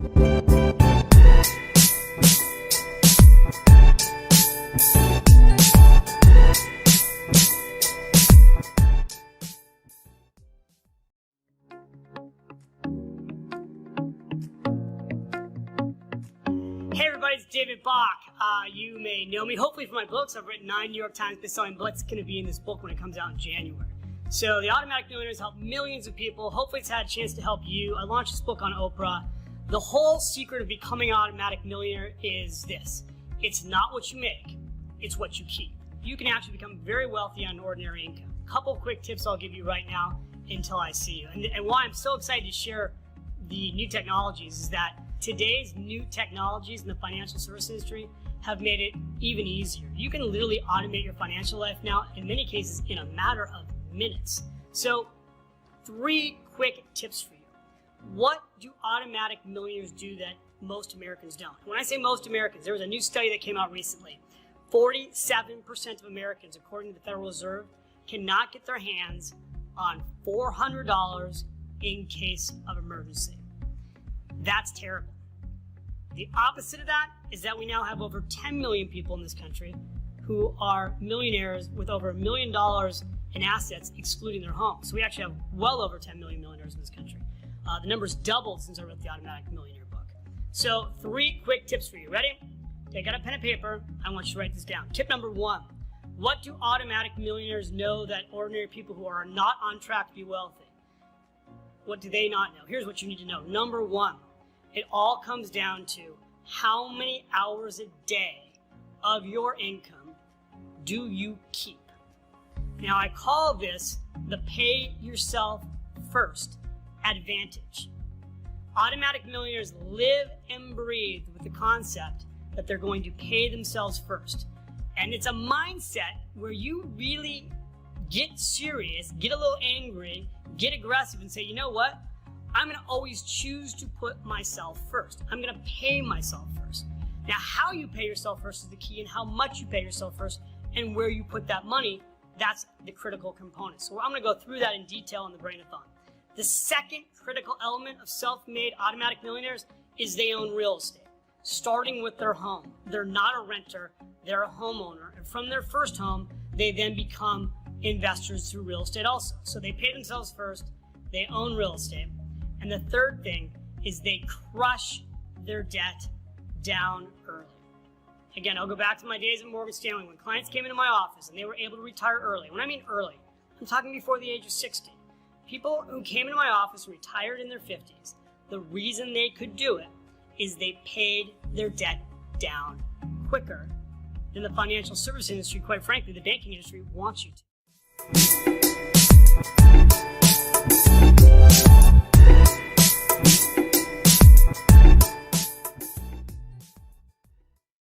Hey everybody, it's David Bach. You may know me hopefully from my books. I've written 9 New York Times bestselling books. It's going to be in this book when it comes out in January. So the Automatic Millionaires help millions of people. Hopefully it's had a chance to help you. I launched this book on Oprah. The whole secret of becoming an automatic millionaire is this. It's not what you make, it's what you keep. You can actually become very wealthy on ordinary income. A couple of quick tips I'll give you right now until I see you. And why I'm so excited to share the new technologies is that today's new technologies in the financial service industry have made it even easier. You can literally automate your financial life now, in many cases, in a matter of minutes. So, 3 quick tips for you. What do automatic millionaires do that most Americans don't? When I say most Americans, there was a new study that came out recently. 47% of Americans, according to the Federal Reserve, cannot get their hands on $400 in case of emergency. That's terrible. The opposite of that is that we now have over 10 million people in this country who are millionaires with over $1 million in assets, excluding their homes. So we actually have well over 10 million millionaires in this country. The number's doubled since I wrote the Automatic Millionaire book. So 3 quick tips for you. Ready? Take out a pen and paper. I want you to write this down. Tip number 1. What do automatic millionaires know that ordinary people who are not on track to be wealthy? What do they not know? Here's what you need to know. Number 1. It all comes down to how many hours a day of your income do you keep. Now, I call this the pay yourself first advantage. Automatic millionaires live and breathe with the concept that they're going to pay themselves first. And it's a mindset where you really get serious, get a little angry, get aggressive and say, you know what? I'm going to always choose to put myself first. I'm going to pay myself first. Now, how you pay yourself first is the key, and how much you pay yourself first and where you put that money, that's the critical component. So I'm going to go through that in detail in the Brain-a-thon. The second critical element of self-made automatic millionaires is they own real estate, starting with their home. They're not a renter, they're a homeowner. And from their first home, they then become investors through real estate also. So they pay themselves first, they own real estate. And the third thing is they crush their debt down early. Again, I'll go back to my days at Morgan Stanley when clients came into my office and they were able to retire early. When I mean early, I'm talking before the age of 60. People who came into my office and retired in their 50s, the reason they could do it is they paid their debt down quicker than the financial service industry, quite frankly, the banking industry wants you to.